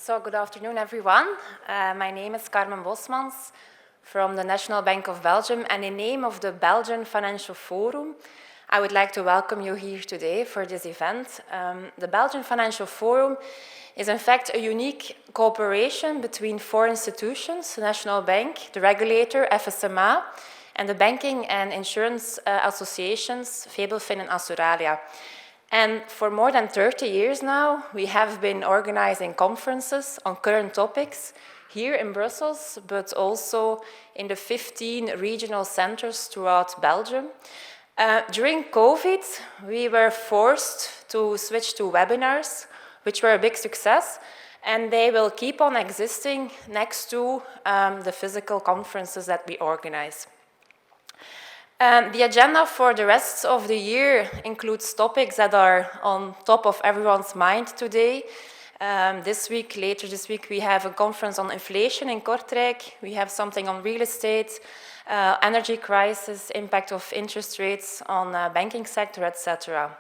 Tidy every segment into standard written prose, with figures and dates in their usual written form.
So good afternoon, everyone. My name is Carmen Bosmans from the National Bank of Belgium, and in name of the Belgian Financial Forum, I would like to welcome you here today for this event. The Belgian Financial Forum is in fact a unique cooperation between four institutions: the National Bank, the regulator, FSMA, and the banking and insurance associations, Febelfin and Assuralia. And for more than 30 years now, we have been organizing conferences on current topics here in Brussels, but also in the 15 regional centers throughout Belgium. During COVID, we were forced to switch to webinars, which were a big success, and they will keep on existing next to the physical conferences that we organize. The agenda for the rest of the year includes topics that are on top of everyone's mind today. Later this week, we have a conference on inflation in Kortrijk. We have something on real estate, energy crisis, impact of interest rates on banking sector, etc.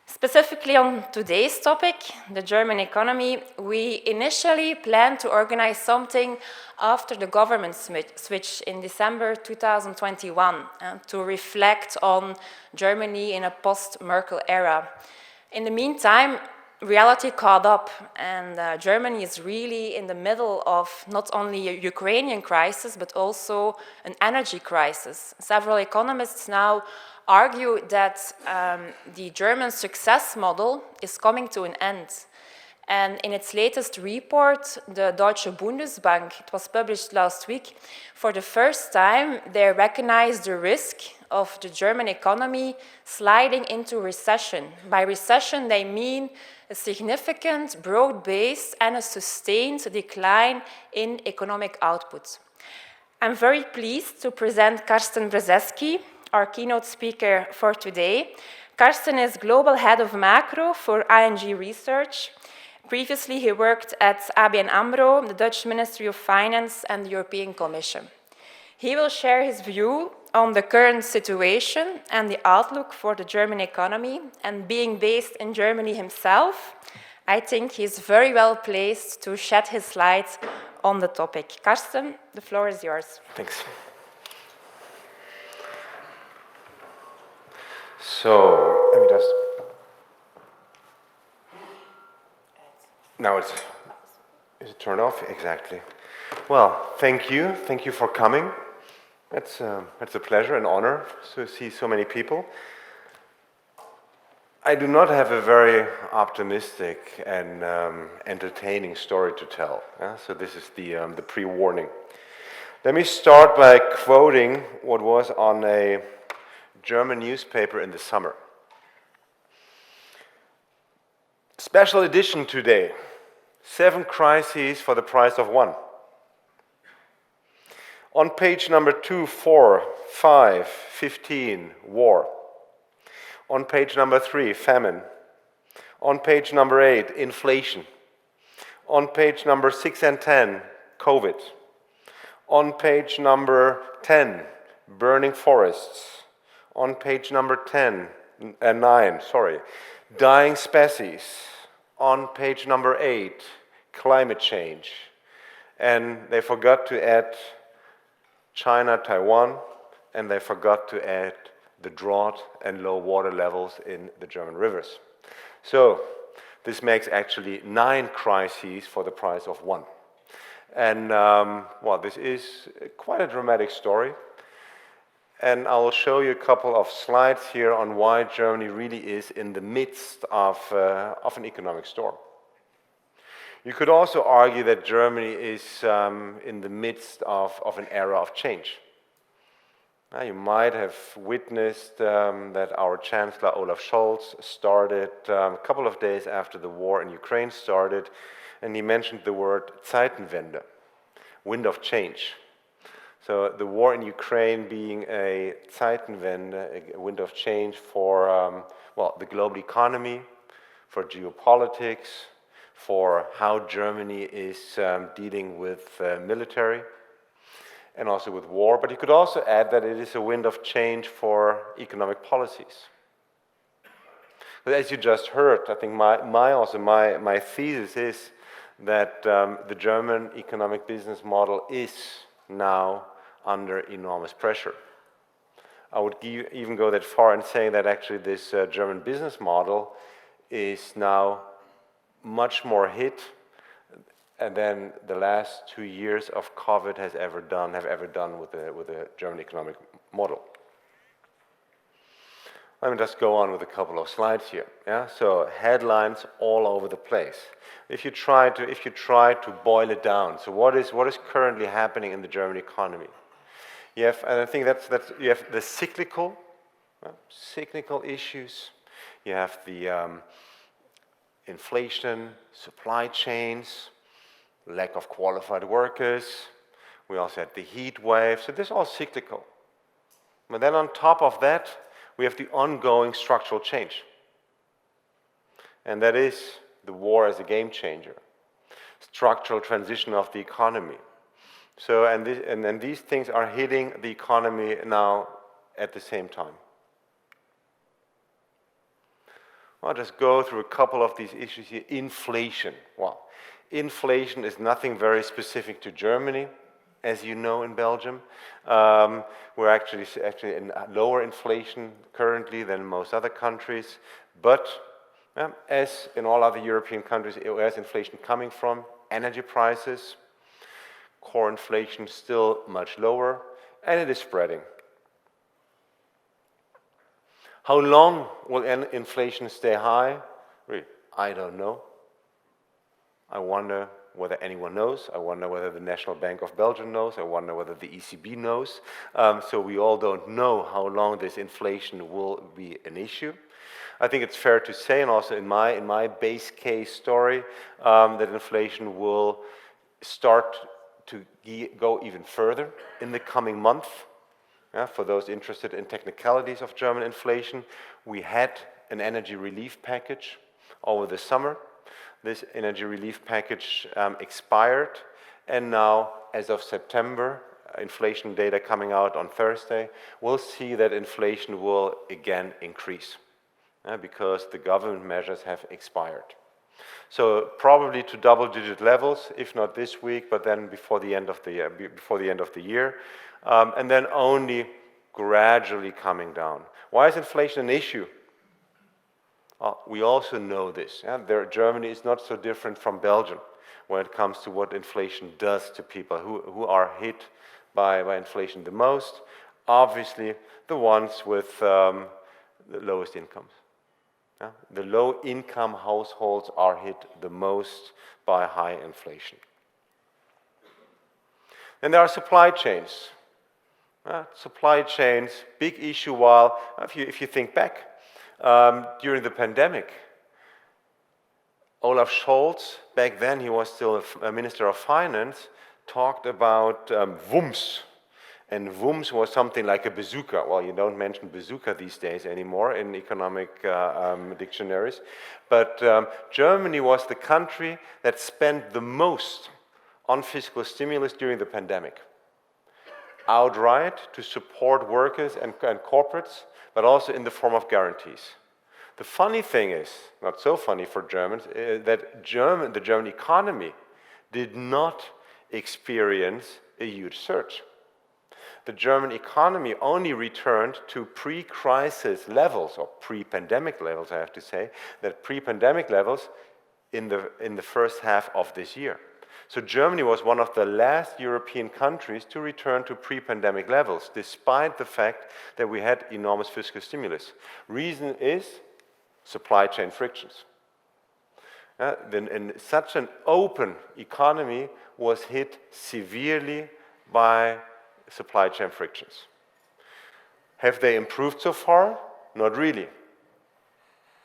Specifically on today's topic, the German economy, we initially planned to organize something after the government switch in December 2021 to reflect on Germany in a post-Merkel era. In the meantime, reality caught up, and Germany is really in the middle of not only a Ukrainian crisis, but also an energy crisis. Several economists now argue that the German success model is coming to an end. And in its latest report, the Deutsche Bundesbank, it was published last week, for the first time they recognized the risk of the German economy sliding into recession. By recession, they mean a significant, broad-based and a sustained decline in economic output. I'm very pleased to present Carsten Brzeski, our keynote speaker for today. Carsten is Global Head of Macro for ING Research. Previously, he worked at ABN AMRO, the Dutch Ministry of Finance, and the European Commission. He will share his view on the current situation and the outlook for the German economy. And being based in Germany himself, I think he's very well placed to shed his light on the topic. Carsten, the floor is yours. Thanks. So, let me just... Now is it turned off? Exactly. Well, thank you. Thank you for coming. It's a pleasure and honor to see so many people. I do not have a very optimistic and entertaining story to tell. So this is the pre-warning. Let me start by quoting what was on a German newspaper in the summer. Special edition today. 7 crises for the price of 1. On page number 2, 4, 5, 15, war. On page number 3, famine. On page number 8, inflation. On page number 6 and 10, COVID. On page number 10, burning forests. On page number 9, dying species. On page number 8, climate change. And they forgot to add China, Taiwan, and they forgot to add the drought and low water levels in the German rivers. So this makes actually 9 crises for the price of 1. And well, this is quite a dramatic story. And I will show you a couple of slides here on why Germany really is in the midst of an economic storm. You could also argue that Germany is in the midst of an era of change. You might have witnessed that our Chancellor Olaf Scholz started a couple of days after the war in Ukraine started, and he mentioned the word Zeitenwende, wind of change. So the war in Ukraine being a Zeitenwende, a wind of change for well, the global economy, for geopolitics, for how Germany is dealing with military and also with war. But you could also add that it is a wind of change for economic policies. But as you just heard, I think my thesis is that the German economic business model is now under enormous pressure. I would even go that far and say that actually this German business model is now much more hit than the last 2 years of COVID have ever done with the German economic model. Let me just go on with a couple of slides here. Yeah, so headlines all over the place. If you try to boil it down, so what is currently happening in the German economy? You have, and I think that's you have the cyclical issues. You have the inflation, supply chains, lack of qualified workers. We also had the heat wave. So this is all cyclical. But then on top of that, we have the ongoing structural change. And that is the war as a game changer. Structural transition of the economy. So, and these things are hitting the economy now at the same time. I'll just go through a couple of these issues here. Inflation. Well, inflation is nothing very specific to Germany, as you know, in Belgium. We're actually in lower inflation currently than most other countries. But as in all other European countries, where's inflation coming from? Energy prices. Core inflation still much lower, and it is spreading. How long will inflation stay high? Really, I don't know. I wonder whether anyone knows. I wonder whether the National Bank of Belgium knows. I wonder whether the ECB knows. So we all don't know how long this inflation will be an issue. I think it's fair to say, and also in my base case story, that inflation will start to go even further in the coming month. Yeah, for those interested in technicalities of German inflation, we had an energy relief package over the summer. This energy relief package expired, and now, as of September, inflation data coming out on Thursday, we'll see that inflation will again increase because the government measures have expired. So probably to double-digit levels, if not this week, but then before the end of the year, and then only gradually coming down. Why is inflation an issue? We also know this. Yeah? Germany is not so different from Belgium when it comes to what inflation does to people who are hit by inflation the most. Obviously, the ones with the lowest incomes. Yeah? The low-income households are hit the most by high inflation. Then there are supply chains. Supply chains, big issue. While if you think back, during the pandemic, Olaf Scholz, back then he was still a Minister of Finance, talked about WUMS. And WUMS was something like a bazooka. Well, you don't mention bazooka these days anymore in economic dictionaries. But Germany was the country that spent the most on fiscal stimulus during the pandemic. Outright to support workers and corporates, but also in the form of guarantees. The funny thing is, not so funny for Germans, that the German economy did not experience a huge surge. The German economy only returned to pre-crisis levels, or pre-pandemic levels, I have to say, that pre-pandemic levels in the first half of this year. So Germany was one of the last European countries to return to pre-pandemic levels, despite the fact that we had enormous fiscal stimulus. Reason is supply chain frictions. Then such an open economy was hit severely by supply chain frictions. Have they improved so far? Not really.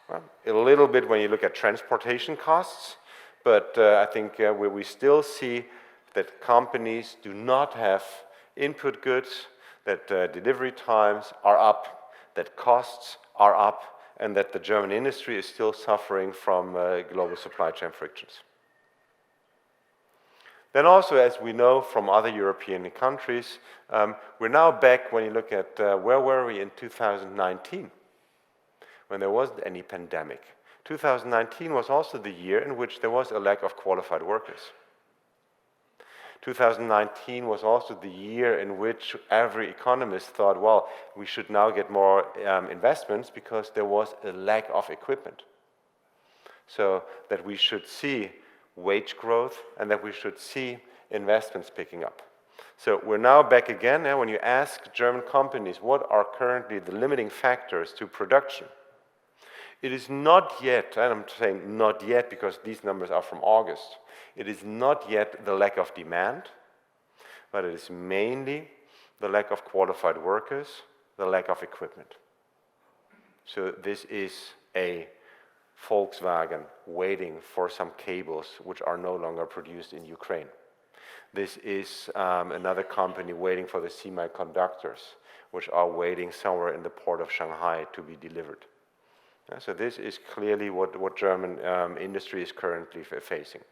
Well, a little bit when you look at transportation costs, but I think we still see that companies do not have input goods, that delivery times are up, that costs are up, and that the German industry is still suffering from global supply chain frictions. Then also, as we know from other European countries, we're now back when you look at where were we in 2019, when there wasn't any pandemic. 2019 was also the year in which there was a lack of qualified workers. 2019 was also the year in which every economist thought, well, we should now get more investments because there was a lack of equipment. So that we should see wage growth and that we should see investments picking up. So we're now back again, and when you ask German companies what are currently the limiting factors to production, it is not yet, and I'm saying not yet because these numbers are from August, it is not yet the lack of demand, but it is mainly the lack of qualified workers, the lack of equipment. So this is a Volkswagen waiting for some cables which are no longer produced in Ukraine. This is another company waiting for the semiconductors, which are waiting somewhere in the port of Shanghai to be delivered. So this is clearly what German industry is currently facing.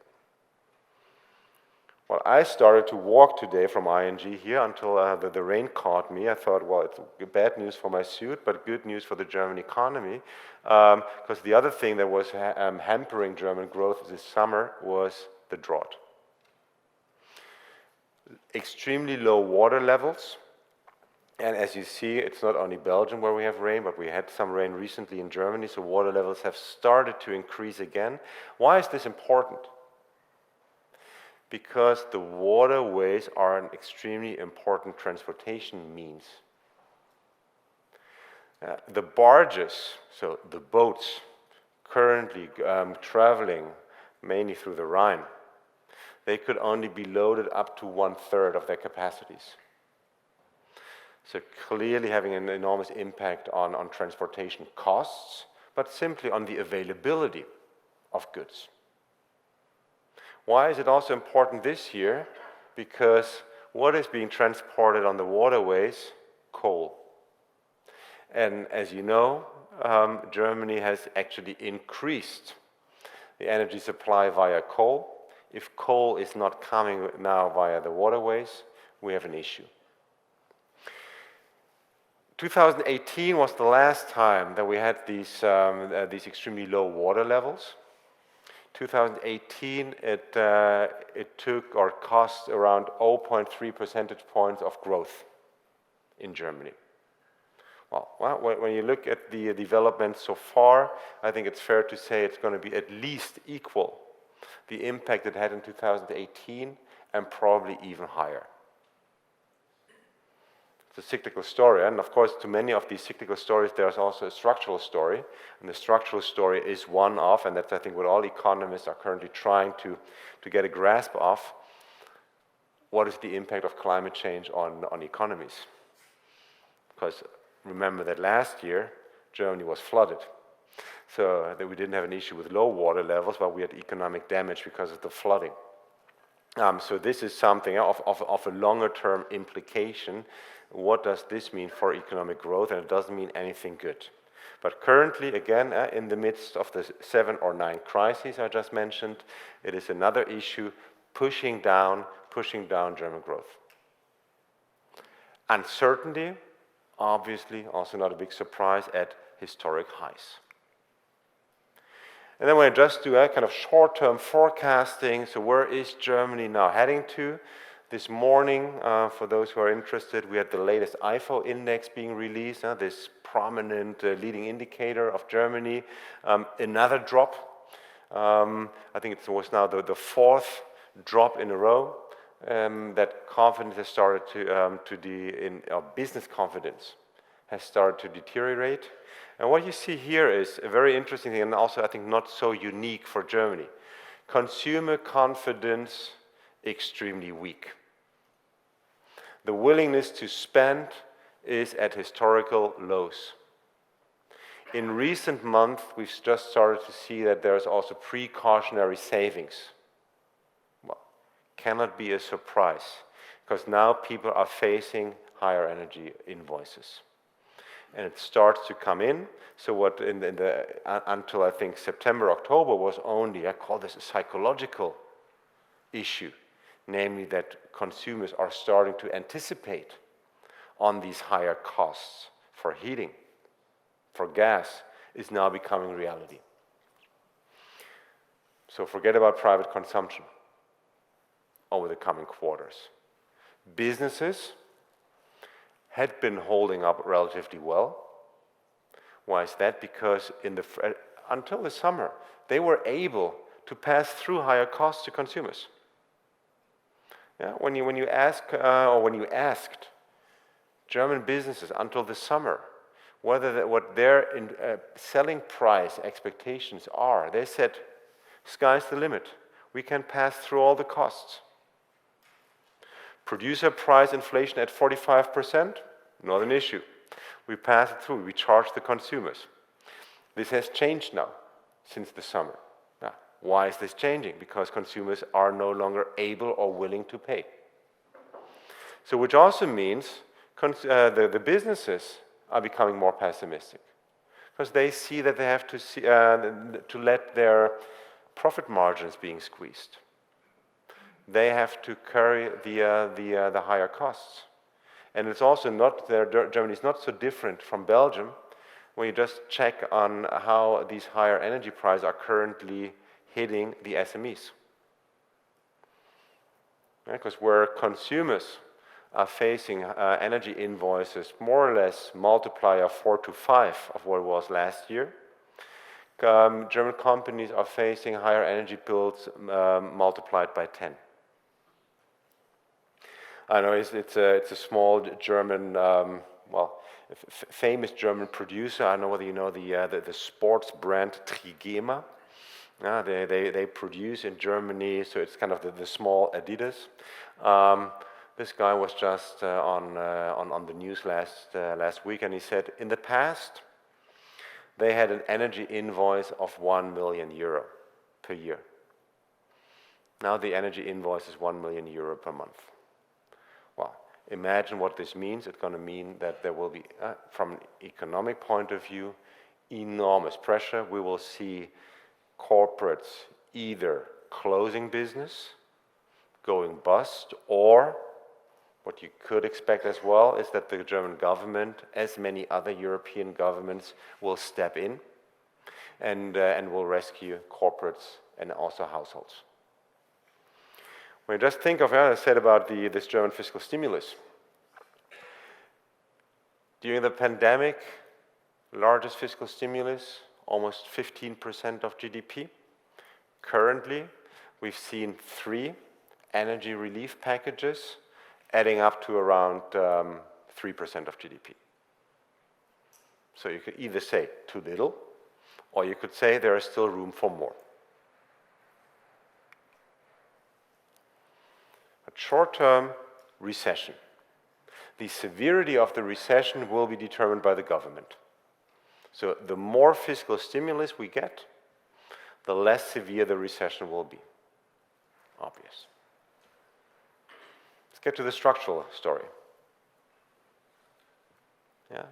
Well, I started to walk today from ING here until the rain caught me. I thought, well, it's bad news for my suit, but good news for the German economy. Because the other thing that was hampering German growth this summer was the drought. Extremely low water levels. And as you see, it's not only Belgium where we have rain, but we had some rain recently in Germany, so water levels have started to increase again. Why is this important? Because the waterways are an extremely important transportation means. The barges, so the boats currently traveling mainly through the Rhine, they could only be loaded up to 1/3 of their capacities. So clearly having an enormous impact on transportation costs, but simply on the availability of goods. Why is it also important this year? Because what is being transported on the waterways? Coal. And as you know, Germany has actually increased the energy supply via coal. If coal is not coming now via the waterways, we have an issue. 2018 was the last time that we had these extremely low water levels. 2018, it took or cost around 0.3 percentage points of growth in Germany. Well, when you look at the development so far, I think it's fair to say it's going to be at least equal the impact it had in 2018 and probably even higher. It's a cyclical story, and of course to many of these cyclical stories there's also a structural story, and the structural story is one of, and that's I think what all economists are currently trying to get a grasp of, what is the impact of climate change on economies. Because remember that last year Germany was flooded, so that we didn't have an issue with low water levels, but we had economic damage because of the flooding. So this is something of a longer term implication. What does this mean for economic growth? And it doesn't mean anything good. But currently, again, in the midst of the 7 or 9 crises I just mentioned, it is another issue pushing down German growth. Uncertainty, obviously, also not a big surprise, at historic highs. And then when I just do a kind of short-term forecasting, so where is Germany now heading to? This morning, for those who are interested, we had the latest IFO index being released, this prominent leading indicator of Germany. Another drop. I think it was now the 4th drop in a row. That confidence has started business confidence has started to deteriorate. And what you see here is a very interesting thing, and also I think not so unique for Germany. Consumer confidence extremely weak. The willingness to spend is at historical lows. In recent months, we've just started to see that there's also precautionary savings. Well, cannot be a surprise, because now people are facing higher energy invoices. And it starts to come in. So what until I think September, October was only, I call this a psychological issue, namely that consumers are starting to anticipate on these higher costs for heating, for gas, is now becoming reality. So forget about private consumption over the coming quarters. Businesses had been holding up relatively well. Why is that? Because until the summer, they were able to pass through higher costs to consumers. Yeah, when you asked German businesses until the summer what their selling price expectations are, they said, sky's the limit. We can pass through all the costs. Producer price inflation at 45%, not an issue. We pass it through, we charge the consumers. This has changed now, since the summer. Now, why is this changing? Because consumers are no longer able or willing to pay. So which also means the businesses are becoming more pessimistic, because they see that they have to let their profit margins being squeezed. They have to carry the higher costs. And it's also not, Germany is not so different from Belgium when you just check on how these higher energy prices are currently hitting the SMEs. Because where consumers are facing energy invoices more or less multiplier 4 to 5 of what it was last year, German companies are facing higher energy bills multiplied by 10. I know it's a small German, famous German producer. I don't know whether you know the sports brand Trigema. They produce in Germany, so it's kind of the small Adidas. This guy was just on the news last week, and he said in the past they had an energy invoice of 1 million euro per year. Now the energy invoice is 1 million euro per month. Well, imagine what this means. It's going to mean that there will be, from an economic point of view, enormous pressure. We will see corporates either closing business, going bust, or what you could expect as well is that the German government, as many other European governments, will step in and will rescue corporates and also households. When you just think of what I said about this German fiscal stimulus, during the pandemic, largest fiscal stimulus, almost 15% of GDP. Currently, we've seen 3 energy relief packages adding up to around 3% of GDP. So you could either say too little, or you could say there is still room for more. Short-term recession. The severity of the recession will be determined by the government. So the more fiscal stimulus we get, the less severe the recession will be. Obvious. Let's get to the structural story. Yeah.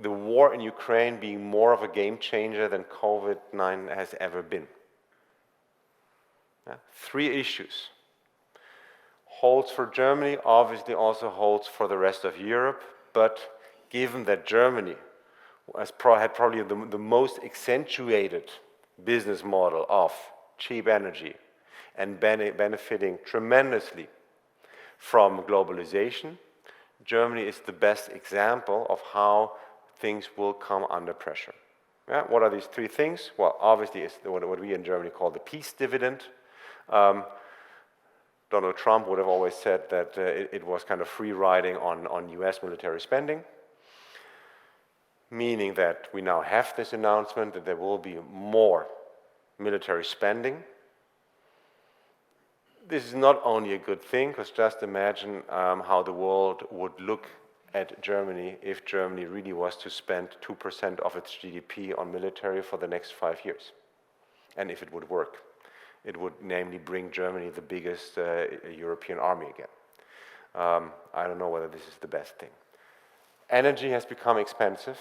The war in Ukraine being more of a game changer than COVID-19 has ever been. Yeah. 3 issues. Holds for Germany, obviously also holds for the rest of Europe, but given that Germany had probably the most accentuated business model of cheap energy and benefiting tremendously from globalization, Germany is the best example of how things will come under pressure. Yeah, what are these 3 things? Well, obviously it's what we in Germany call the peace dividend. Donald Trump would have always said that it was kind of free riding on US military spending, meaning that we now have this announcement that there will be more military spending. This is not only a good thing, because just imagine how the world would look at Germany if Germany really was to spend 2% of its GDP on military for the next 5 years, and if it would work. It would namely bring Germany the biggest European army again. I don't know whether this is the best thing. Energy has become expensive,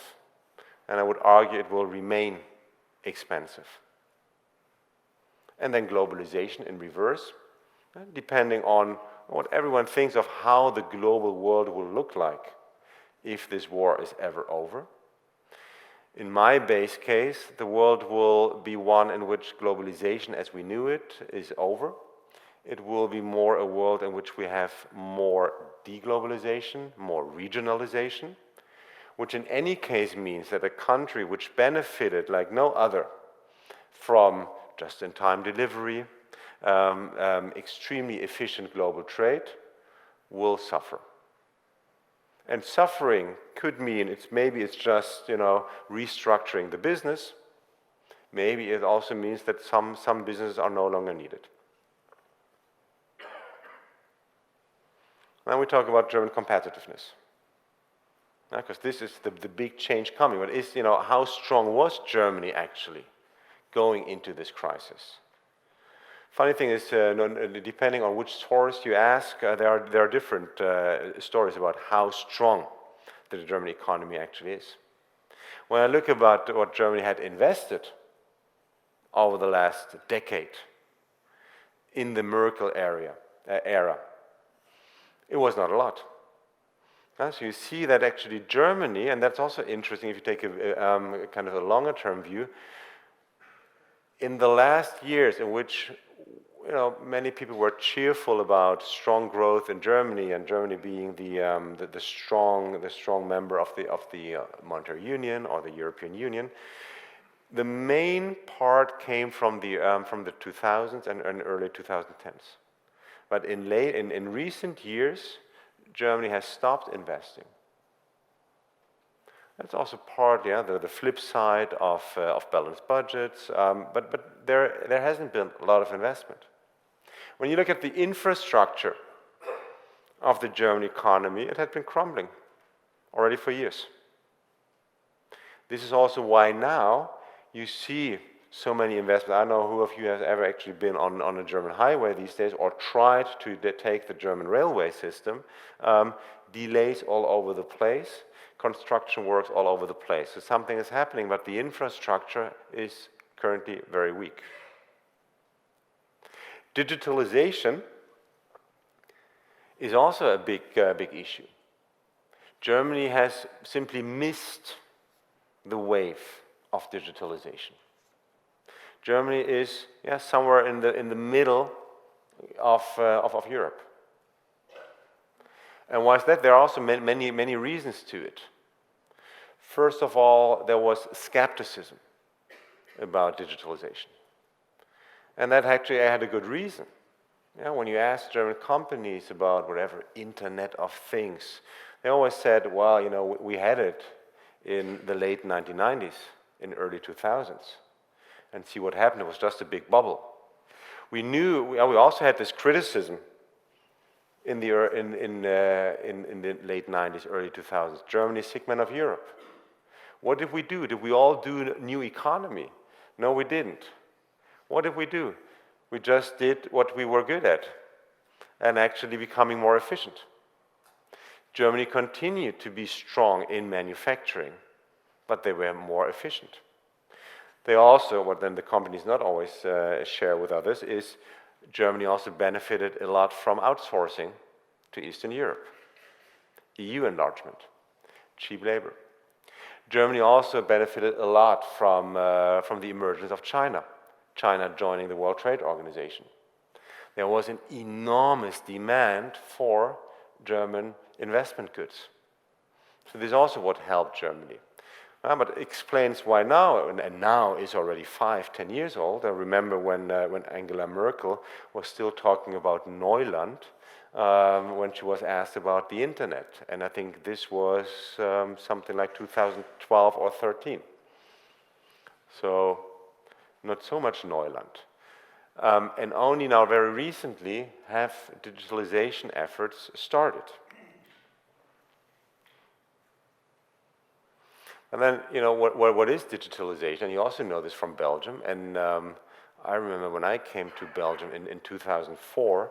and I would argue it will remain expensive. And then globalization in reverse, depending on what everyone thinks of how the global world will look like if this war is ever over. In my base case, the world will be one in which globalization as we knew it is over. It will be more a world in which we have more deglobalization, more regionalization, which in any case means that a country which benefited like no other from just-in-time delivery, extremely efficient global trade, will suffer. And suffering could mean maybe it's just, restructuring the business. Maybe it also means that some businesses are no longer needed. Now we talk about German competitiveness. Because this is the big change coming. But how strong was Germany actually going into this crisis? Funny thing is, depending on which source you ask, there are different stories about how strong the German economy actually is. When I look about what Germany had invested over the last decade in the Merkel era, it was not a lot. So you see that actually Germany, and that's also interesting if you take a kind of a longer-term view, in the last years in which many people were cheerful about strong growth in Germany, and Germany being the strong member of the Monetary Union or the European Union. The main part came from the 2000s and early 2010s. But in recent years, Germany has stopped investing. That's also partly the flip side of balanced budgets, but there hasn't been a lot of investment. When you look at the infrastructure of the German economy, it had been crumbling already for years. This is also why now you see so many investments. I don't know who of you has ever actually been on a German highway these days or tried to take the German railway system. Delays all over the place, construction works all over the place. So something is happening, but the infrastructure is currently very weak. Digitalization is also a big issue. Germany has simply missed the wave of digitalization. Germany is somewhere in the middle of Europe. And why is that? There are also many reasons to it. First of all, there was skepticism about digitalization. And that actually had a good reason. When you ask German companies about whatever Internet of Things, they always said, well, we had it in the late 1990s, in early 2000s. And see what happened, it was just a big bubble. We also had this criticism in the late 90s, early 2000s. Germany, sick man of Europe. What did we do? Did we all do new economy? No, we didn't. What did we do? We just did what we were good at and actually becoming more efficient. Germany continued to be strong in manufacturing, but they were more efficient. They also, what then the companies not always share with others, is Germany also benefited a lot from outsourcing to Eastern Europe. EU enlargement, cheap labor. Germany also benefited a lot from the emergence of China. China joining the World Trade Organization. There was an enormous demand for German investment goods. So this is also what helped Germany. But it explains why now, and now is already 5-10 years old. I remember when Angela Merkel was still talking about Neuland when she was asked about the internet. And I think this was something like 2012 or 13. So not so much Neuland. And only now very recently have digitalization efforts started. And then, what is digitalization? And you also know this from Belgium. And I remember when I came to Belgium in 2004,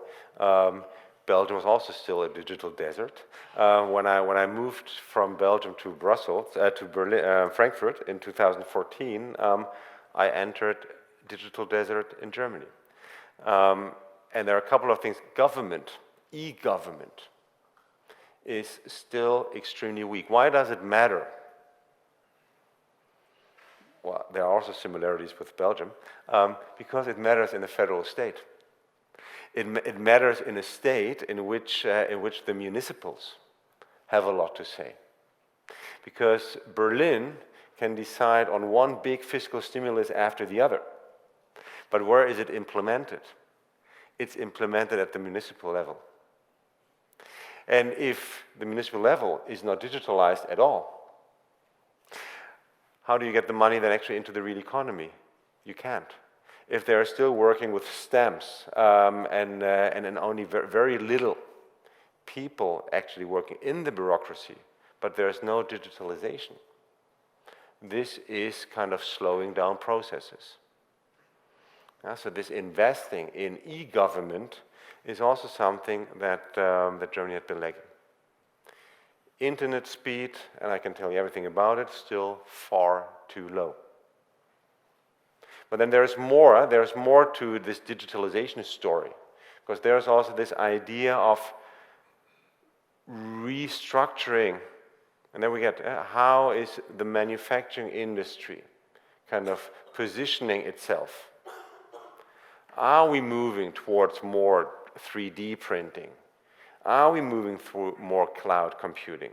Belgium was also still a digital desert. When I moved from Belgium to Brussels, to Berlin, Frankfurt in 2014, I entered digital desert in Germany. And there are a couple of things. Government, e-government, is still extremely weak. Why does it matter? well, there are also similarities with Belgium, because it matters in a federal state. It matters in a state in which the municipals have a lot to say. Because Berlin can decide on one big fiscal stimulus after the other. But where is it implemented? It's implemented at the municipal level. And if the municipal level is not digitalized at all, how do you get the money then actually into the real economy? You can't. If they're still working with stamps and only very little people actually working in the bureaucracy, but there's no digitalization, this is kind of slowing down processes. So this investing in e-government is also something that Germany had been lacking. Internet speed, and I can tell you everything about it, still far too low. But then there's more to this digitalization story, because there's also this idea of restructuring, and then we get how is the manufacturing industry kind of positioning itself? Are we moving towards more 3D printing? Are we moving through more cloud computing?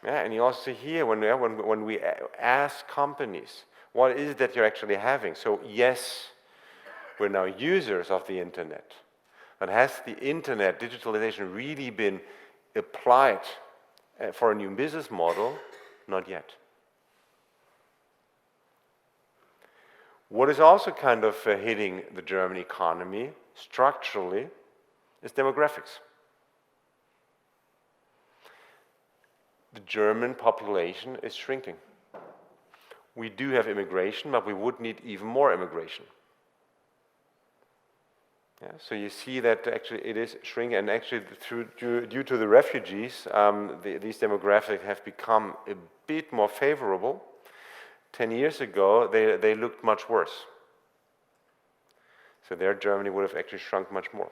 Yeah, and you also hear when we ask companies, what is it that you're actually having? So yes, we're now users of the internet. But has the internet digitalization really been applied for a new business model? Not yet. What is also kind of hitting the German economy structurally is demographics. The German population is shrinking. We do have immigration, but we would need even more immigration. Yeah, so you see that actually it is shrinking, and actually due to the refugees, these demographics have become a bit more favorable. 10 years ago, they looked much worse. So there, Germany would have actually shrunk much more.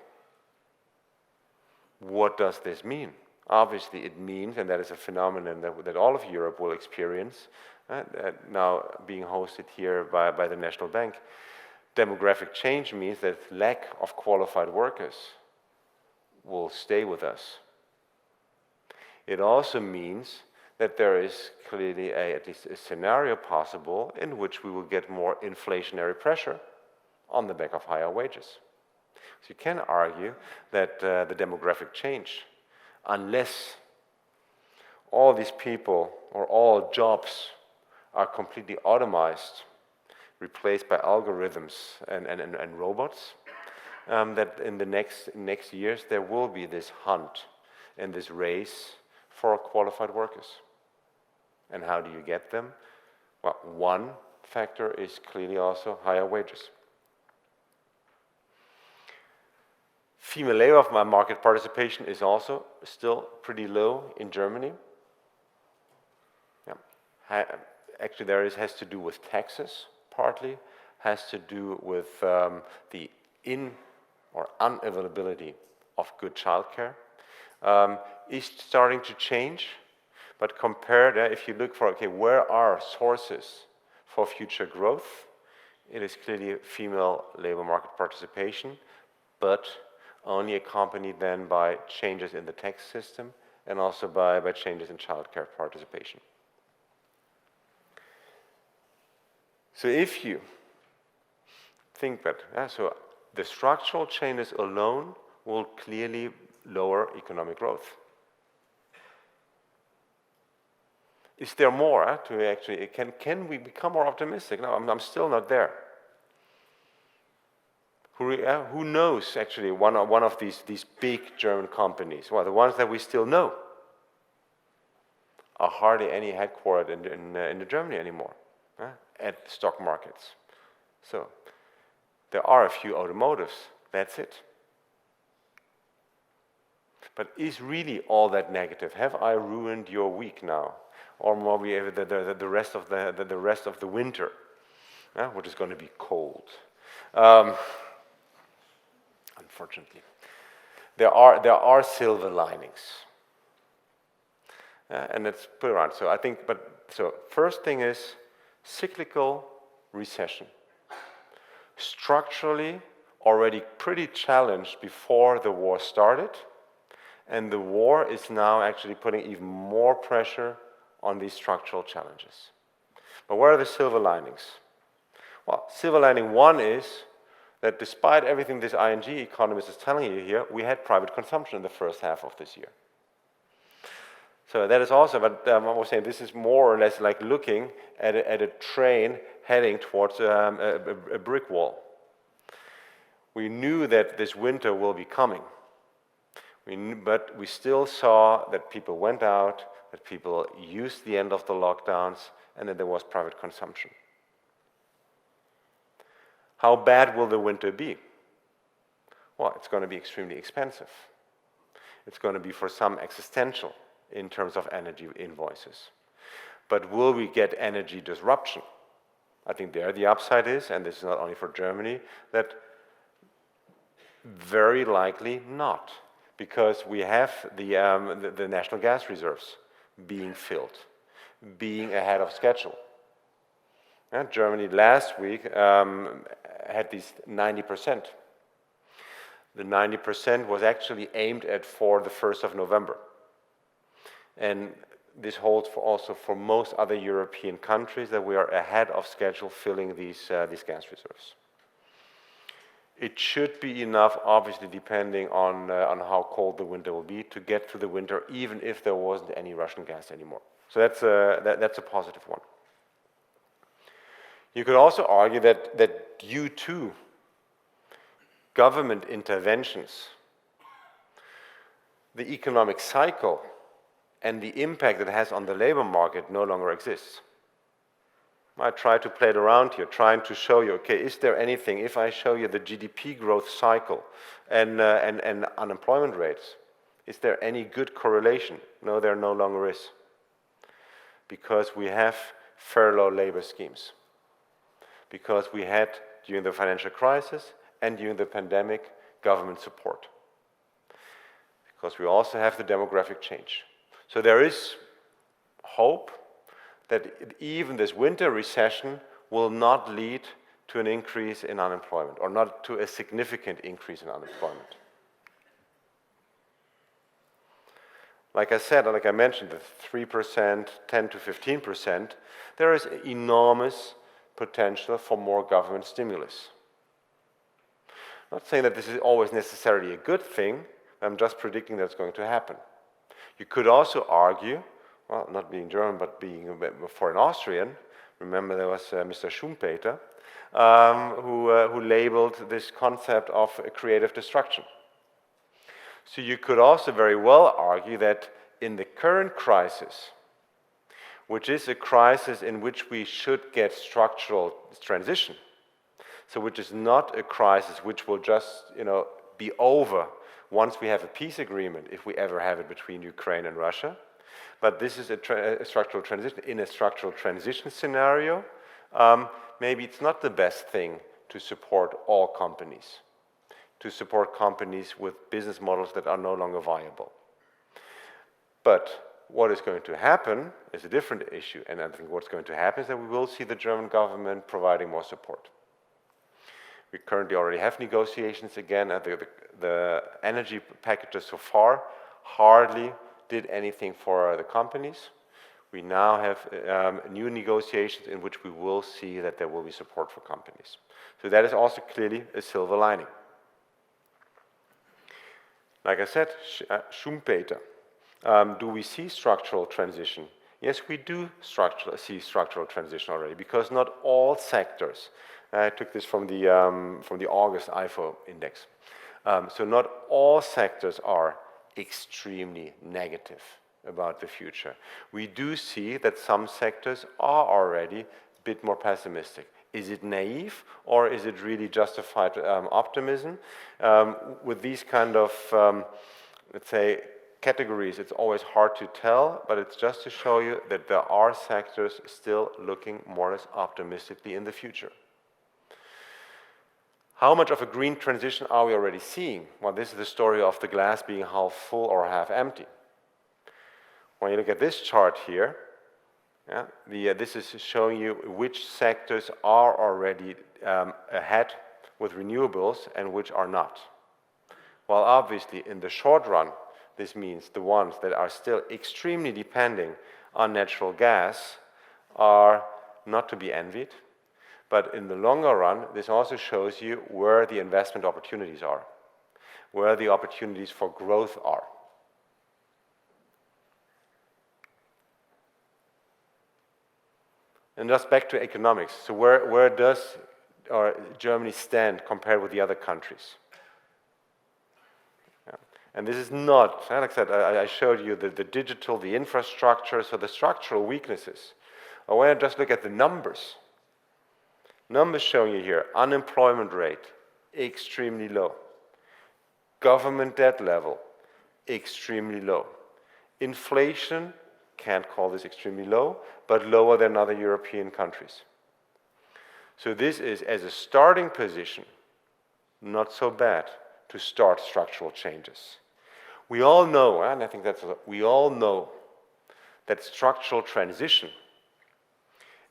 What does this mean? Obviously, it means, and that is a phenomenon that all of Europe will experience, now being hosted here by the National Bank. Demographic change means that lack of qualified workers will stay with us. It also means that there is clearly at least a scenario possible in which we will get more inflationary pressure on the back of higher wages. So you can argue that the demographic change, unless all these people or all jobs are completely automized, replaced by algorithms and robots, that in the next years there will be this hunt and this race for qualified workers. And how do you get them? Well, one factor is clearly also higher wages. Female labor market participation is also still pretty low in Germany. Yeah. Actually, has to do with taxes, partly, has to do with the or unavailability of good childcare. Is starting to change. But compared, if you look for, where are sources for future growth? It is clearly female labor market participation, but only accompanied then by changes in the tax system and also by changes in childcare participation. So if you think that, so the structural changes alone will clearly lower economic growth. Is there more to actually, can we become more optimistic? No, I'm still not there. Who knows actually one of these big German companies? Well, the ones that we still know are hardly any headquartered in Germany anymore, at stock markets. So there are a few automotives, that's it. But is really all that negative? Have I ruined your week now? Or more the rest of the winter, which is going to be cold. Unfortunately, there are silver linings, and let's put it around. So I think, so first thing is cyclical recession. Structurally, already pretty challenged before the war started, and the war is now actually putting even more pressure on these structural challenges. But what are the silver linings? Well, silver lining one is that despite everything this ING economist is telling you here, we had private consumption in the first half of this year. So that is also, but I was saying this is more or less like looking at a train heading towards a brick wall. We knew that this winter will be coming, but we still saw that people went out, that people used the end of the lockdowns, and that there was private consumption. How bad will the winter be? Well, it's going to be extremely expensive. It's going to be for some existential in terms of energy invoices. But will we get energy disruption? I think there the upside is, and this is not only for Germany, that very likely not, because we have the national gas reserves being filled, being ahead of schedule. Germany last week had these 90%. The 90% was actually aimed at for the 1st of November. And this holds also for most other European countries, that we are ahead of schedule filling these gas reserves. It should be enough, obviously, depending on how cold the winter will be, to get through the winter, even if there wasn't any Russian gas anymore. So that's a positive one. You could also argue that due to government interventions, the economic cycle and the impact it has on the labor market no longer exists. I try to play it around here, trying to show you, okay, is there anything, if I show you the GDP growth cycle and unemployment rates, is there any good correlation? No, there no longer is. Because we have furlough labor schemes. Because we had, during the financial crisis and during the pandemic, government support. Because we also have the demographic change. So there is hope that even this winter recession will not lead to an increase in unemployment, or not to a significant increase in unemployment. Like I said, like I mentioned, the 3%, 10 to 15%, there is enormous potential for more government stimulus. I'm not saying that this is always necessarily a good thing, I'm just predicting that's going to happen. You could also argue, well, not being German, but being for an Austrian, remember there was Mr. Schumpeter, who labeled this concept of creative destruction. So you could also very well argue that in the current crisis, which is a crisis in which we should get structural transition, so which is not a crisis which will just, be over once we have a peace agreement, if we ever have it between Ukraine and Russia. But this is a structural transition. In a structural transition scenario, maybe it's not the best thing to support all companies, to support companies with business models that are no longer viable. But what is going to happen is a different issue, and I think what's going to happen is that we will see the German government providing more support. We currently already have negotiations again, and the energy packages so far hardly did anything for the companies. We now have new negotiations in which we will see that there will be support for companies. So that is also clearly a silver lining. Like I said, Schumpeter. Do we see structural transition? Yes, we do see structural transition already, because not all sectors, I took this from the August IFO index, so not all sectors are extremely negative about the future. We do see that some sectors are already a bit more pessimistic. Is it naive, or is it really justified optimism? With these kind of, let's say, categories, it's always hard to tell, but it's just to show you that there are sectors still looking more or less optimistically in the future. How much of a green transition are we already seeing? Well, this is the story of the glass being half full or half empty. When you look at this chart here, Yeah? This is showing you which sectors are already ahead with renewables and which are not. Well, obviously, in the short run, this means the ones that are still extremely depending on natural gas are not to be envied. But in the longer run, this also shows you where the investment opportunities are, where the opportunities for growth are. And just back to economics. So where does Germany stand compared with the other countries? Yeah. And this is not, like I said, I showed you the digital, the infrastructure, so the structural weaknesses. I want to just look at the numbers. Numbers showing you here, unemployment rate, extremely low. Government debt level, extremely low. Inflation, can't call this extremely low, but lower than other European countries. So this is, as a starting position, not so bad to start structural changes. We all know, and I think we all know that structural transition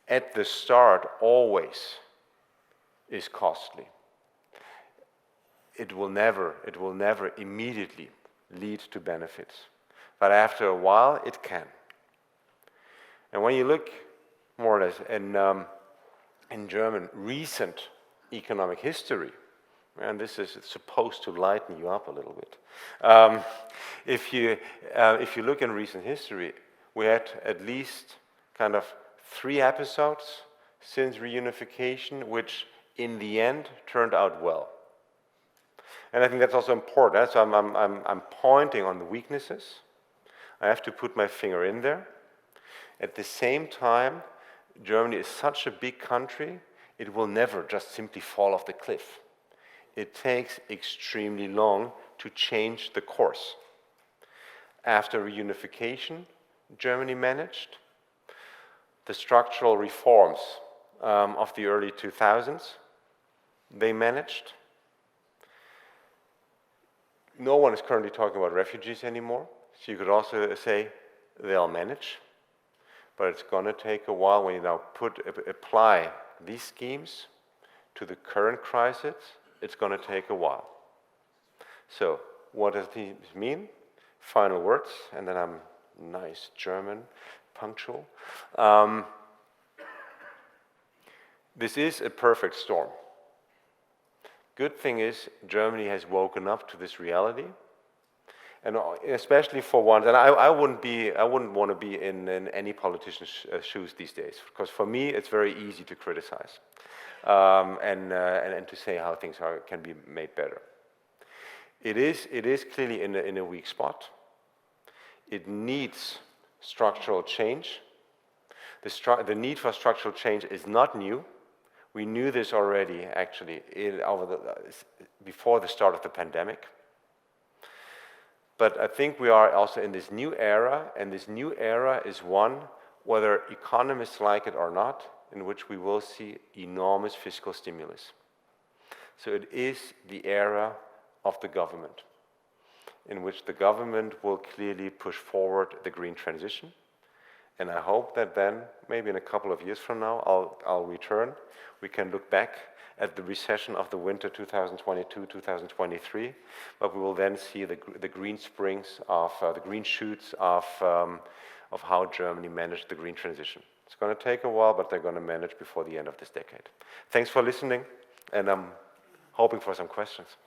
at the start always is costly. It will never immediately lead to benefits. But after a while, it can. And when you look more or less in German recent economic history, and this is supposed to lighten you up a little bit. If you look in recent history, we had at least kind of 3 episodes since reunification, which in the end turned out well. And I think that's also important. So I'm pointing on the weaknesses. I have to put my finger in there. At the same time, Germany is such a big country, it will never just simply fall off the cliff. It takes extremely long to change the course. After reunification, Germany managed. The structural reforms of the early 2000s, they managed. No one is currently talking about refugees anymore, so you could also say they'll manage. But it's going to take a while when you now apply these schemes to the current crisis. It's going to take a while. So what does this mean? Final words, and then I'm nice German, punctual. This is a perfect storm. Good thing is Germany has woken up to this reality. And especially for once, and I wouldn't want to be in any politician's shoes these days, because for me it's very easy to criticize and to say how things can be made better. It is clearly in a weak spot. It needs structural change. The need for structural change is not new. We knew this already, actually, before the start of the pandemic. But I think we are also in this new era, and this new era is one, whether economists like it or not, in which we will see enormous fiscal stimulus. So it is the era of the government, in which the government will clearly push forward the green transition. And I hope that then, maybe in a couple of years from now, I'll return. We can look back at the recession of the winter 2022-2023, but we will then see the green springs of the green shoots of how Germany managed the green transition. It's going to take a while, but they're going to manage before the end of this decade. Thanks for listening, and I'm hoping for some questions.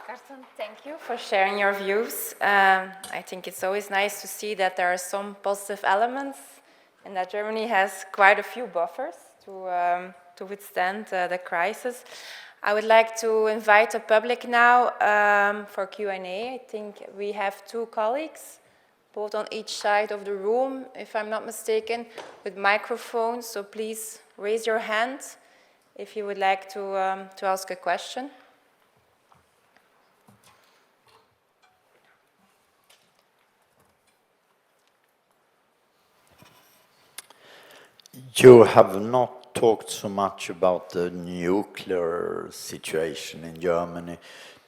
Carsten, thank you for sharing your views. I think it's always nice to see that there are some positive elements and that Germany has quite a few buffers to withstand the crisis. I would like to invite the public now for Q&A. I think we have 2 colleagues, both on each side of the room, if I'm not mistaken, with microphones. So please raise your hand if you would like to ask a question. You have not talked so much about the nuclear situation in Germany.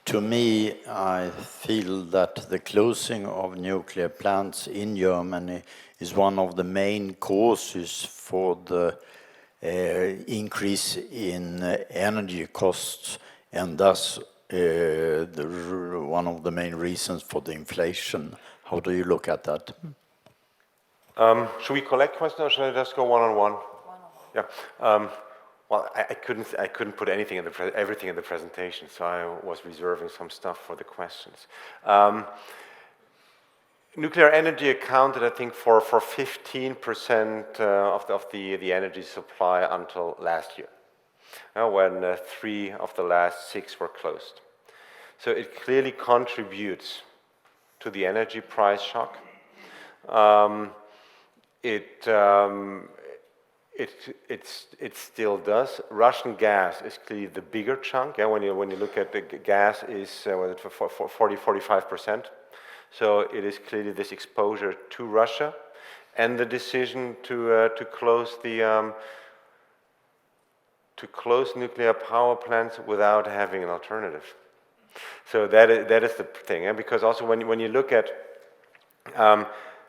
To me, I feel that the closing of nuclear plants in Germany is one of the main causes for the increase in energy costs, and thus one of the main reasons for the inflation. How do you look at that? Should we collect questions or should I just go one-on-one? One-on-one. Yeah. Well, I couldn't put everything in the presentation, so I was reserving some stuff for the questions. Nuclear energy accounted, I think, for 15% of the energy supply until last year, when 3 of the last 6 were closed. So it clearly contributes to the energy price shock. It still does. Russian gas is clearly the bigger chunk. Yeah, when you look at the gas is 45%. So it is clearly this exposure to Russia, and the decision to close nuclear power plants without having an alternative. So that is the thing, yeah? Because also when you look at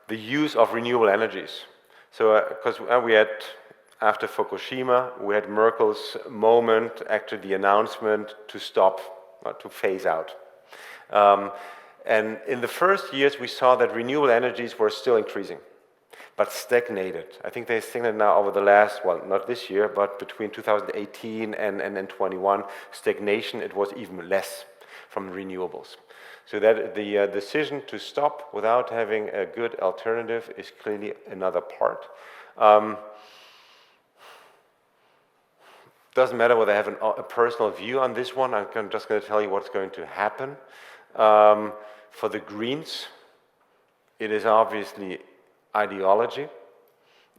the use of renewable energies, so because we had, after Fukushima, we had Merkel's moment, actually the announcement to stop, to phase out. And in the first years, we saw that renewable energies were still increasing, but stagnated. I think they stagnated now over the last, well, not this year, but between 2018 and 21, stagnation, it was even less from renewables. So that the decision to stop without having a good alternative is clearly another part. Doesn't matter whether I have a personal view on this one, I'm just going to tell you what's going to happen. For the Greens, it is obviously ideology.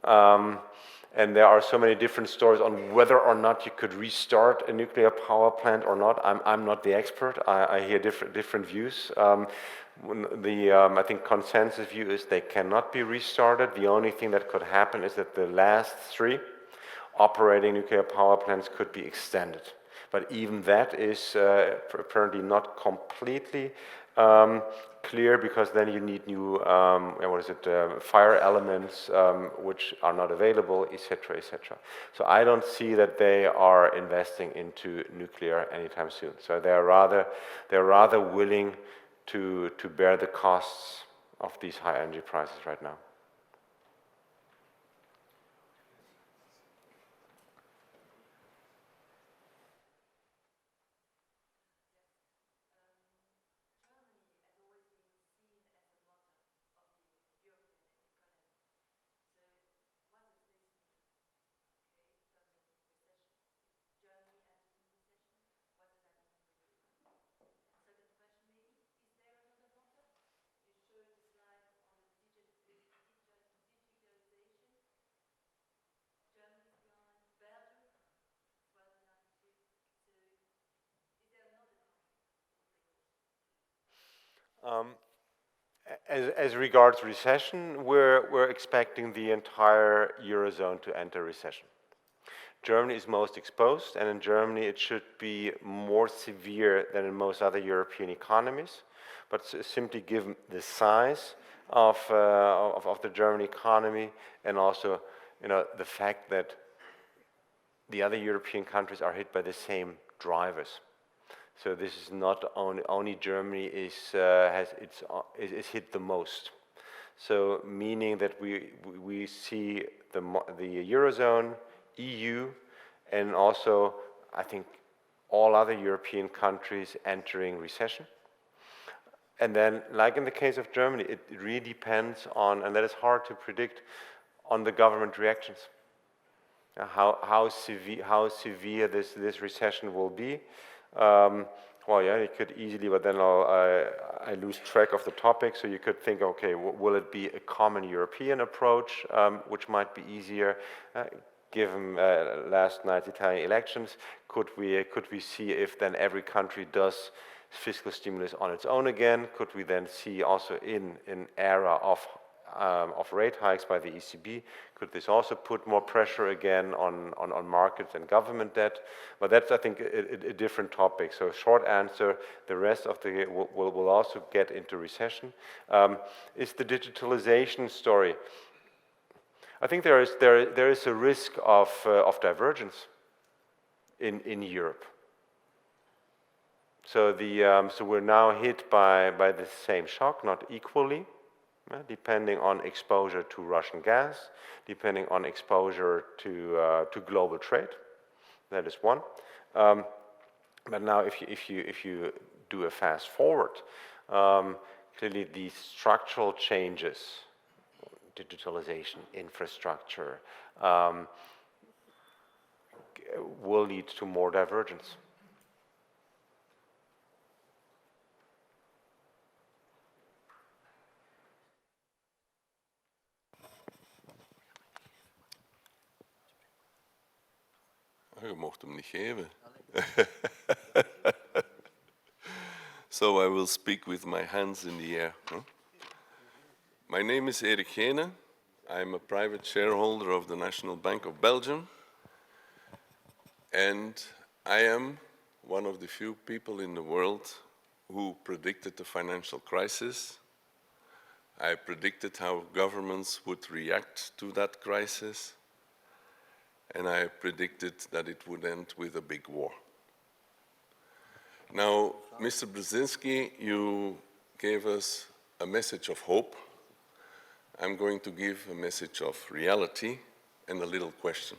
And there are so many different stories on whether or not you could restart a nuclear power plant or not. I'm not the expert. I hear different views. I think consensus view is they cannot be restarted. The only thing that could happen is that the last 3 operating nuclear power plants could be extended. But even that is apparently not completely clear, because then you need new fire elements which are not available, etc., etc. So I don't see that they are investing into nuclear anytime soon. So they're rather willing to bear the costs of these high energy prices right now. As regards recession, we're expecting the entire Eurozone to enter recession. Germany is most exposed, and in Germany it should be more severe than in most other European economies. But simply given the size of the German economy, and also the fact that the other European countries are hit by the same drivers. So this is not only Germany is hit the most. So meaning that we see the Eurozone, EU, and also I think all other European countries entering recession. And then, like in the case of Germany, it really depends on, and that is hard to predict, on the government reactions. How severe this recession will be. Well, yeah, it could easily, but then I lose track of the topic. So you could think, okay, will it be a common European approach, which might be easier, given last night's Italian elections? Could we see if then every country does fiscal stimulus on its own again? Could we then see also in an era of of rate hikes by the ECB. Could this also put more pressure again on markets and government debt? But that's, I think, a different topic. So short answer, the rest of the will also get into recession. Is the digitalization story? I think there is a risk of divergence in Europe. So so we're now hit by the same shock, not equally, depending on exposure to Russian gas, depending on exposure to global trade. That is one. But now, if you do a fast forward, clearly these structural changes, digitalization, infrastructure, will lead to more divergence. Je mocht hem niet geven. So I will speak with my hands in the air. My name is Erik Gene. I'm a private shareholder of the National Bank of Belgium. And I am one of the few people in the world who predicted the financial crisis. I predicted how governments would react to that crisis. And I predicted that it would end with a big war. Now, Mr. Brzeski, you gave us a message of hope. I'm going to give a message of reality and a little question.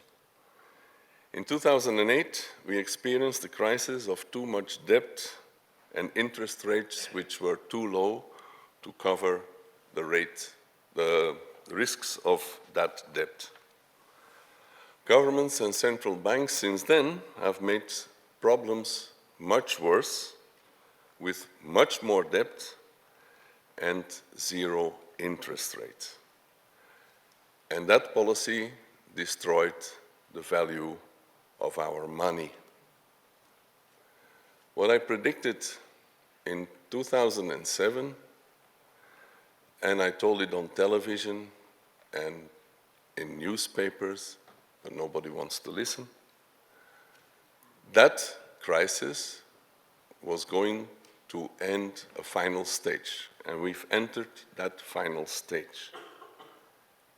In 2008, we experienced the crisis of too much debt and interest rates which were too low to cover the risks of that debt. Governments and central banks since then have made problems much worse with much more debt and zero interest rates. And that policy destroyed the value of our money. What I predicted in 2007, and I told it on television and in newspapers, but nobody wants to listen, that crisis was going to end a final stage, and we've entered that final stage.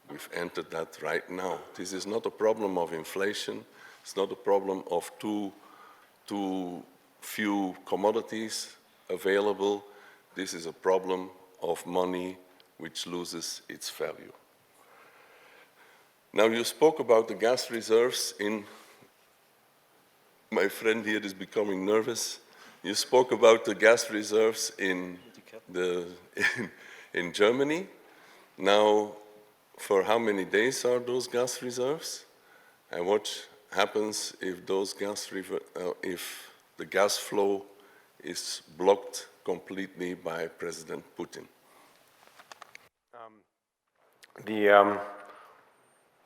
We've entered that right now. This is not a problem of inflation. It's not a problem of too few commodities available. This is a problem of money which loses its value. Now, you spoke about the gas reserves in, my friend here is becoming nervous. You spoke about the gas reserves in Germany. Now, for how many days are those gas reserves? And what happens if if the gas flow is blocked completely by President Putin?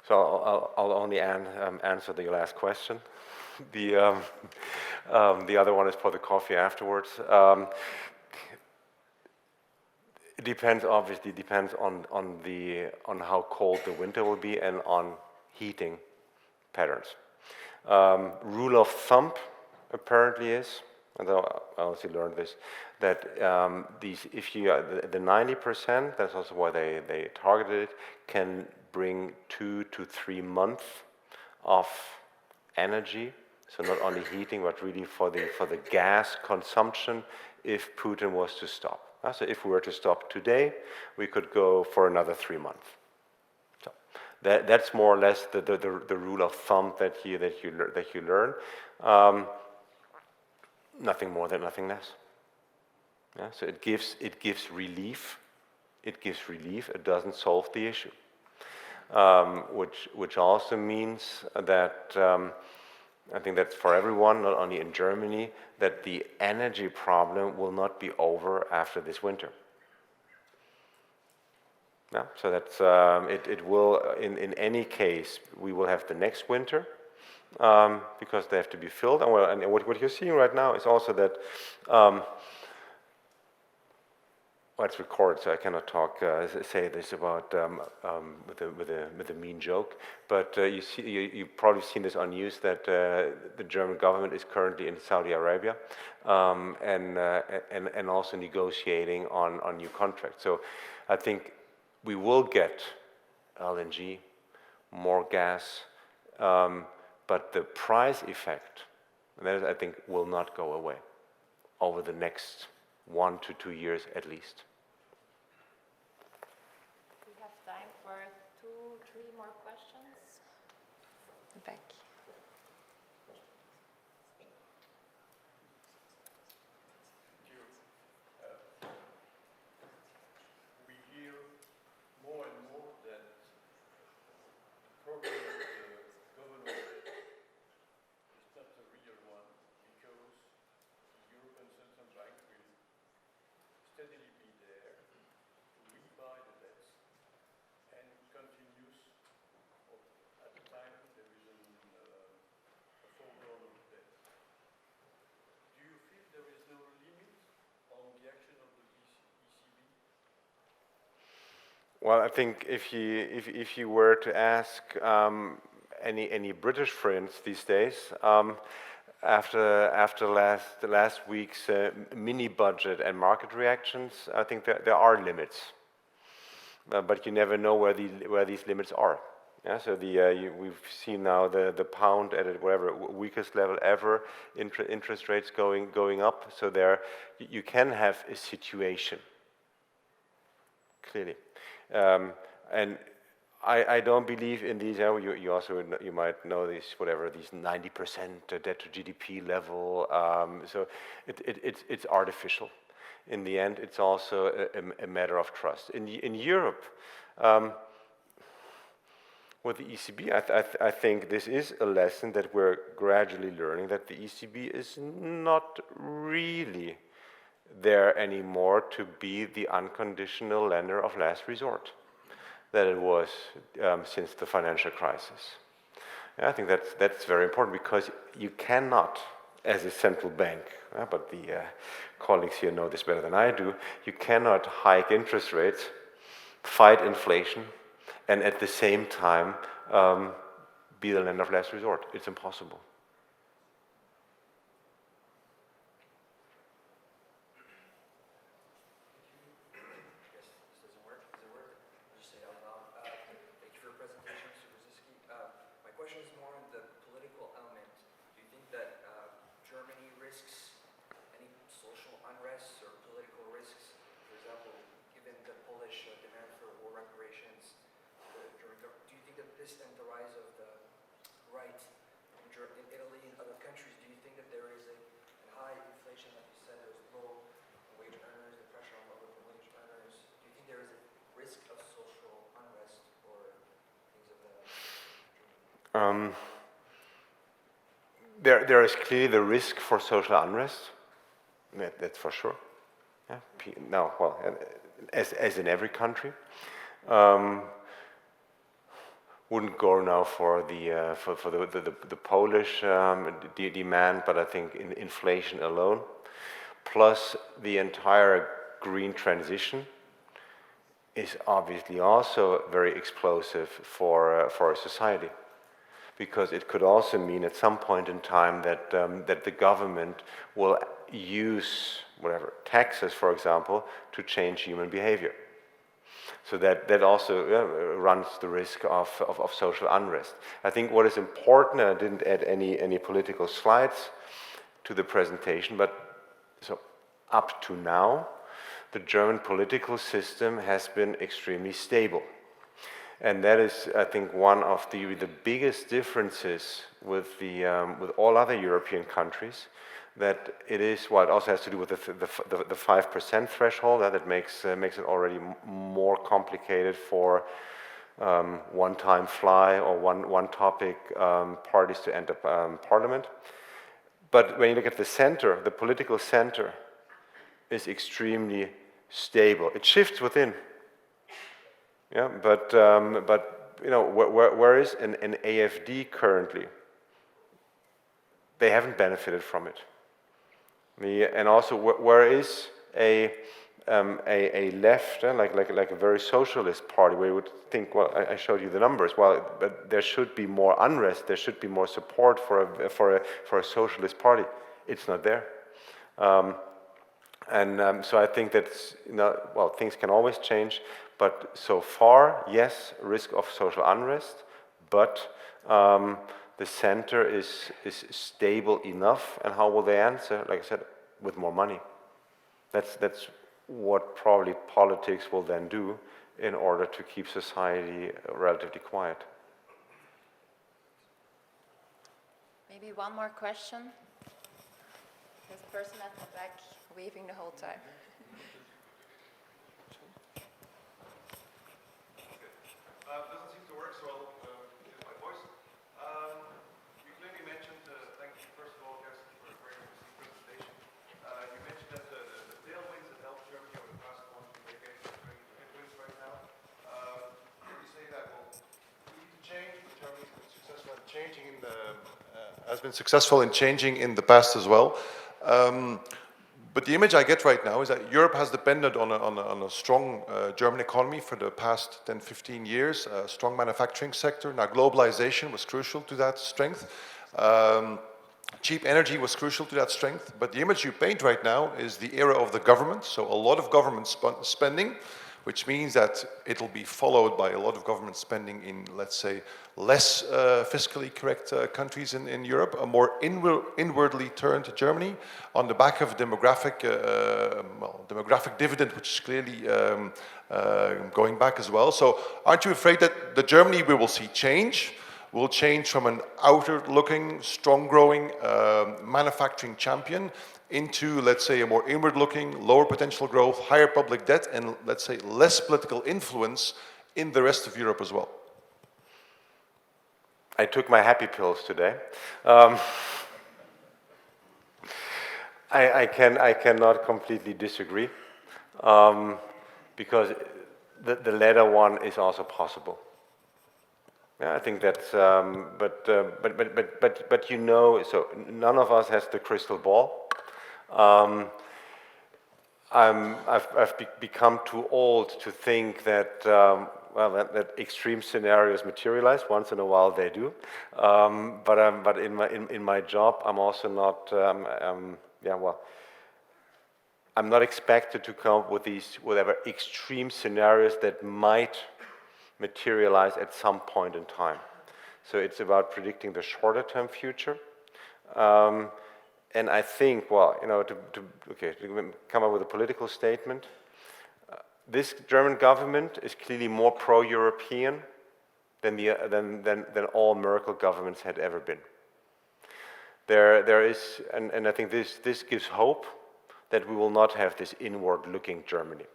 So I'll only answer the last question. The other one is for the coffee afterwards. It depends, obviously, on how cold the winter will be and on heating patterns. Rule of thumb apparently is, and I also learned this, that the 90%, that's also why they targeted it, can bring 2 to 3 months of energy. So not only heating, but really for the gas consumption if Putin was to stop. So if we were to stop today, we could go for another 3 months. So that's more or less the rule of thumb that you learn. Nothing more than nothing less. Yeah, so it gives relief. It gives relief. It doesn't solve the issue. Which also means that I think that's for everyone, not only in Germany, that the energy problem will not be over after this winter. Yeah, so that's it will in any case we will have the next winter because they have to be filled. And what you're seeing right now is also that well, it's recorded, so I cannot talk, say this about with a mean joke. But you've probably seen this on news that the German government is currently in Saudi Arabia and also negotiating on new contracts. So I think we will get LNG, more gas, but the price effect, that I think, will not go away over the next 1 to 2 years at least. We have time for 2, 3 more questions. Back. We hear more and more that the problem of the government is not a real one, because the European Central Bank will steadily be there to rebuy the debts and continues at the time there is a foregone of debt. Do you feel there is no limit on the action of the ECB? Well, I think if you were to ask any British friends these days, after last week's mini budget and market reactions, I think there are limits, but you never know where these limits are. Yeah, so we've seen now the pound at whatever weakest level ever, interest rates going up. So you can have a situation, clearly. And I don't believe in these. You might know these 90% debt to GDP level. So it's artificial. In the end, it's also a matter of trust. In Europe, with the ECB, I think this is a lesson that we're gradually learning, that the ECB is not really there anymore to be the unconditional lender of last resort that it was since the financial crisis. And I think that's very important, because you cannot, as a central bank, but the colleagues here know this better than I do, you cannot hike interest rates, fight inflation, and at the same time be the lender of last resort. It's impossible. My question is more on the political element. Do you think that Germany risks any social unrest or political risks? For example, given the Polish demand for war reparations, do you think that this and the rise of the right in Italy and other countries, do you think that there is a high inflation, like you said, there's low wage earners, the pressure on low wage earners? Do you think there is a risk of social unrest or things of that? There is clearly the risk for social unrest. That's for sure. Yeah. Now, well, as in every country, wouldn't go now for the Polish demand, but I think in inflation alone, plus the entire green transition, is obviously also very explosive for a society. Because it could also mean at some point in time that that the government will use taxes, for example, to change human behavior. So that also runs the risk of social unrest. I think what is important, and I didn't add any political slides to the presentation, but so up to now, the German political system has been extremely stable. And that is, I think, one of the biggest differences with all other European countries. That it is, well, it also has to do with the 5% threshold. That makes it already more complicated for one-time fly or one topic parties to enter parliament. But when you look at the center, the political center is extremely stable. It shifts within. Yeah, but you know, where is an AFD currently? They haven't benefited from it. And also, where is a a left, like a very socialist party, where you would think, well, I showed you the numbers. Well, but there should be more unrest. There should be more support for a socialist party. It's not there. So I think that's, well, things can always change, but so far, yes, risk of social unrest, but the center is stable enough, and how will they answer? Like I said, with more money. That's what probably politics will then do in order to keep society relatively quiet. Maybe one more question. There's a person at the back waving the whole time. Doesn't seem to work so well with my voice. You clearly mentioned, thank you first of all, Carsten, for a very interesting presentation. You mentioned that the tailwinds that helped Germany over the past 1 to 2 decades are turning to headwinds right now. You say that we need to change, but Germany's been successful in changing has been successful in changing in the past as well. But the image I get right now is that Europe has depended on a strong German economy for the past 10, 15 years, a strong manufacturing sector. Now, globalization was crucial to that strength. Cheap energy was crucial to that strength. But the image you paint right now is the era of the government. So a lot of government spending, which means that it'll be followed by a lot of government spending in, let's say, less fiscally correct countries in Europe, a more inwardly turned Germany on the back of demographic dividend, which is clearly going back as well. So aren't you afraid that the Germany we will see change will change from an outer-looking, strong-growing manufacturing champion into, let's say, a more inward-looking, lower potential growth, higher public debt, and, let's say, less political influence in the rest of Europe as well? I took my happy pills today. I cannot completely disagree, because the latter one is also possible. Yeah, I think that's, but so none of us has the crystal ball. I've become too old to think that, that extreme scenarios materialize. Once in a while they do. But in my job, I'm also not, I'm not expected to come up with these whatever extreme scenarios that might materialize at some point in time. So it's about predicting the shorter term future. And I think, well, to come up with a political statement, this German government is clearly more pro-European than all Merkel governments had ever been. There is, and I think this gives hope that we will not have this inward-looking Germany.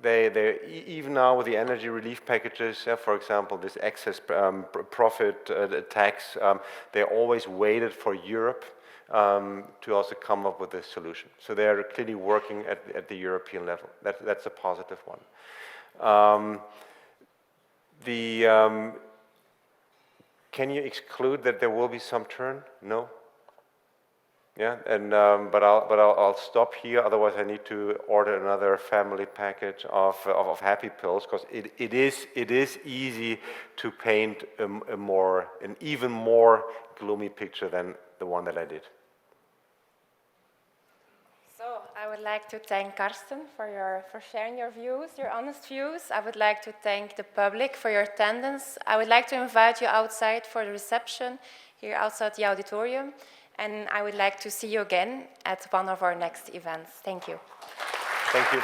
They even now with the energy relief packages, for example, this excess profit tax, they always waited for Europe to also come up with a solution. So they are clearly working at the European level. That's a positive one. Can you exclude that there will be some turn? No. Yeah, and but I'll stop here. Otherwise, I need to order another family package of happy pills, because it is easy to paint an even more gloomy picture than the one that I did. So I would like to thank Carsten for sharing your views, your honest views. I would like to thank the public for your attendance. I would like to invite you outside for the reception here outside the auditorium. And I would like to see you again at one of our next events. Thank you. Thank you.